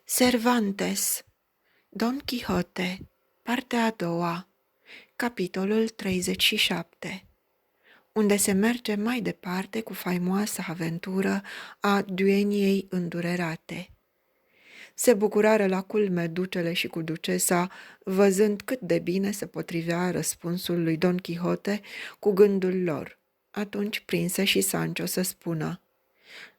Cervantes, Don Quixote, partea a doua, capitolul 37, unde se merge mai departe cu faimoasa aventură a dueniei îndurerate. Se bucurară la culme ducele și cu ducesa, văzând cât de bine se potrivea răspunsul lui Don Quixote cu gândul lor. Atunci prinse și Sancho să spună: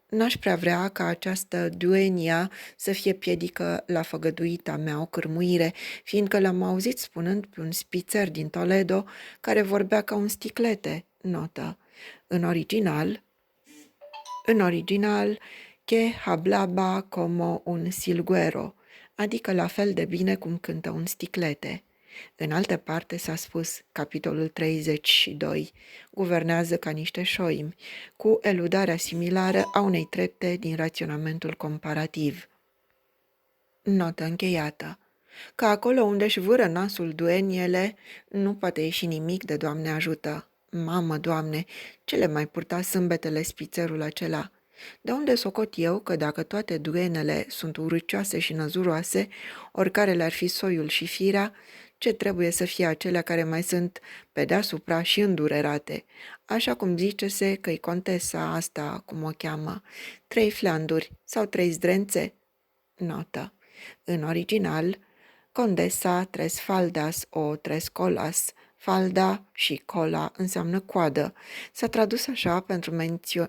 N-aș prea vrea ca această duenia să fie piedică la făgăduita mea o cârmuire, fiindcă l-am auzit spunând pe un spițer din Toledo care vorbea ca un sticlete, notă. În original, que hablaba como un silguero, adică la fel de bine cum cântă un sticlete. În altă parte s-a spus, capitolul 32, guvernează ca niște șoimi, cu eludarea similară a unei trepte din raționamentul comparativ. Notă încheiată. Că acolo unde-și vâră nasul dueniele, nu poate ieși nimic de Doamne ajută. Mamă, Doamne, ce le mai purta sâmbetele spițerul acela? De unde socot eu că dacă toate duenele sunt urâcioase și năzuroase, oricare le-ar fi soiul și firea, ce trebuie să fie acelea care mai sunt pe deasupra și îndurerate, așa cum zice-se că-i contesa asta, cum o cheamă, 3 flanduri sau 3 zdrențe? Notă. În original, Condesa tres faldas o tres colas. Falda și cola înseamnă coadă. S-a tradus așa pentru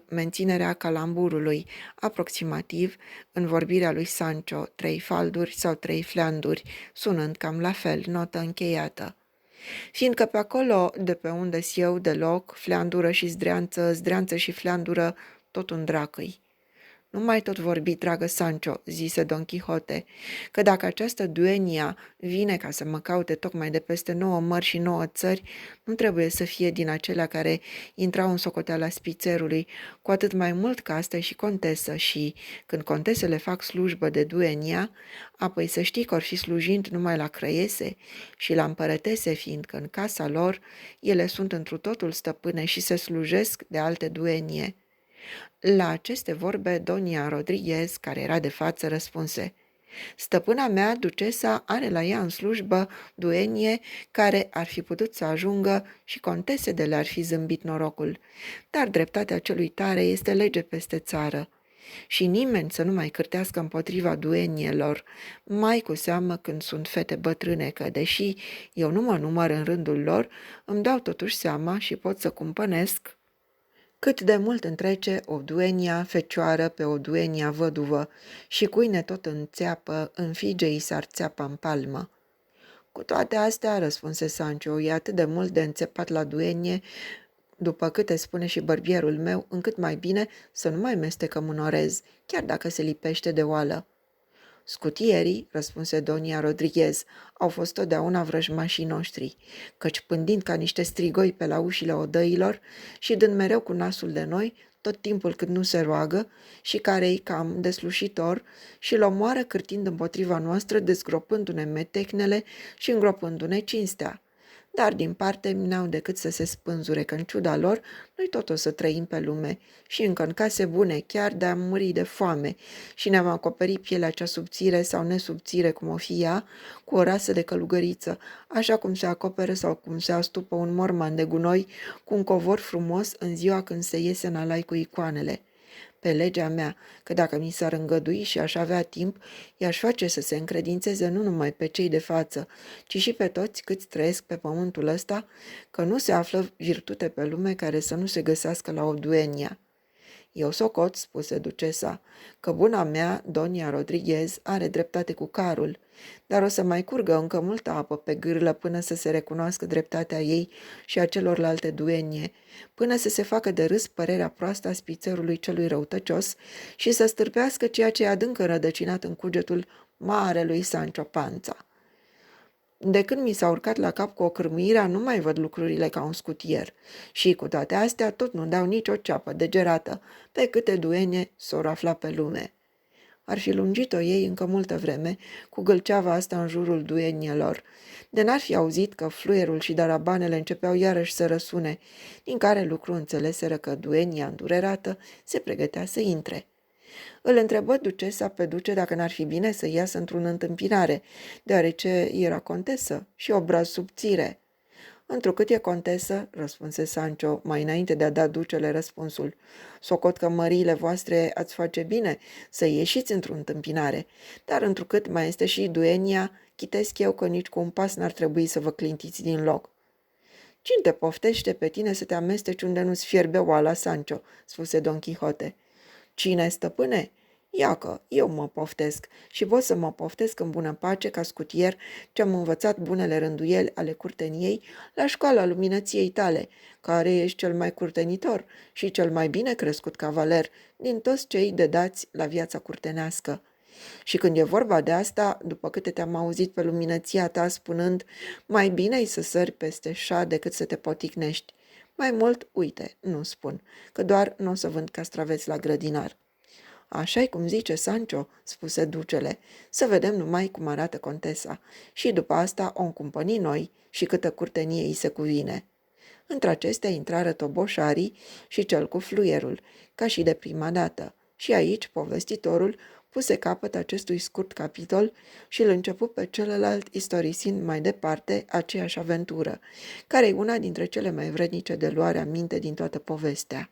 menținerea calamburului, aproximativ, în vorbirea lui Sancho, 3 falduri sau 3 flanduri, sunând cam la fel, notă încheiată. Fiindcă pe acolo, de pe unde-s eu deloc, fleandură și zdreanță, zdreanță și fleandură, tot un dracăi. Nu mai tot vorbi, dragă Sancho, zise Don Quixote, că dacă această duenia vine ca să mă caute tocmai de peste 9 mări și 9 țări, nu trebuie să fie din acelea care intrau în socoteala spițerului, cu atât mai mult că asta e și contesă și, când contesele fac slujbă de duenia, apoi să știi că or fi slujind numai la crăiese și la împărătese, fiindcă în casa lor ele sunt întru totul stăpâne și se slujesc de alte duenie. La aceste vorbe, Donia Rodriguez, care era de față, răspunse: Stăpâna mea, ducesa, are la ea în slujbă duenie care ar fi putut să ajungă și contese de le-ar fi zâmbit norocul, dar dreptatea celui tare este lege peste țară. Și nimeni să nu mai cârtească împotriva duenielor, mai cu seamă când sunt fete bătrâne, că, deși eu nu mă număr în rândul lor, îmi dau totuși seama și pot să cumpănesc cât de mult întrece o duenia fecioară pe o duenia văduvă și cuine tot în țeapă, în fige-i s-ar țeapa în palmă. Cu toate astea, răspunse Sancho, e atât de mult de înțepat la duenie, după câte spune și bărbierul meu, încât mai bine să nu mai mestecăm un orez, chiar dacă se lipește de oală. Scutierii, răspunse Donia Rodriguez, au fost totdeauna vrăjmașii noștri, căci pândind ca niște strigoi pe la ușile odăilor și dând mereu cu nasul de noi, tot timpul cât nu se roagă, și care-i cam deslușitor, și-l omoară cârtind împotriva noastră, dezgropându-ne metecnele și îngropându-ne cinstea. Dar din parte n-au decât să se spânzure, că în ciuda lor, noi tot o să trăim pe lume și încă în case bune, chiar de-am muri de foame și ne-am acoperit pielea cea subțire sau nesubțire, cum o fi ea, cu o rasă de călugăriță, așa cum se acoperă sau cum se astupă un morman de gunoi cu un covor frumos în ziua când se iese în alai cu icoanele. Pe legea mea, că dacă mi s-ar îngădui și aș avea timp, i-aș face să se încredințeze nu numai pe cei de față, ci și pe toți câți trăiesc pe pământul ăsta, că nu se află virtute pe lume care să nu se găsească la o duenia. Eu socot, spuse ducesa, că buna mea, Donia Rodriguez, are dreptate cu carul, dar o să mai curgă încă multă apă pe gârlă până să se recunoască dreptatea ei și a celorlalte duenie, până să se facă de râs părerea proastă a spițerului celui răutăcios și să stârpească ceea ce e adânc înrădăcinat în cugetul marelui Sancho Panza. De când mi s-a urcat la cap cu o cârmuirea, nu mai văd lucrurile ca un scutier. Și cu toate astea tot nu dau nicio ceapă degerată, pe câte duenie s-or afla pe lume. Ar fi lungit-o ei încă multă vreme, cu gâlceava asta în jurul duenielor, de n-ar fi auzit că fluierul și darabanele începeau iarăși să răsune, din care lucru înțeleseră că duenia îndurerată se pregătea să intre. Îl întrebă ducesa pe duce dacă n-ar fi bine să iasă într-un întâmpinare, deoarece era contesă și obraz subțire. Întrucât e contesă, răspunse Sancho, mai înainte de a da ducele răspunsul. Socot că măriile voastre ați face bine să ieșiți într-o întâmpinare, dar întrucât mai este și duenia, chitesc eu că nici cu un pas n-ar trebui să vă clintiți din loc. Cine te poftește pe tine să te amesteci unde nu-ți fierbe oala, Sancho?" spuse Don Quixote. Cine, stăpâne? Iacă, eu mă poftesc și pot să mă poftesc în bună pace ca scutier ce-am învățat bunele rânduieli ale curteniei la școala luminăției tale, care ești cel mai curtenitor și cel mai bine crescut cavaler din toți cei dedați la viața curtenească. Și când e vorba de asta, după câte te-am auzit pe luminăția ta spunând, mai bine-i să sări peste șa decât să te poticnești. Mai mult, uite, nu spun, că doar nu o să vând castraveți la grădinar." Așa-i cum zice Sancho," spuse ducele, să vedem numai cum arată contesa și după asta o încumpăni noi și câtă curtenie îi se cuvine." Între acestea intrară toboșarii și cel cu fluierul, ca și de prima dată, și aici povestitorul puse capăt acestui scurt capitol și îl început pe celălalt istorisind mai departe aceeași aventură, care e una dintre cele mai vrednice de luare aminte din toată povestea.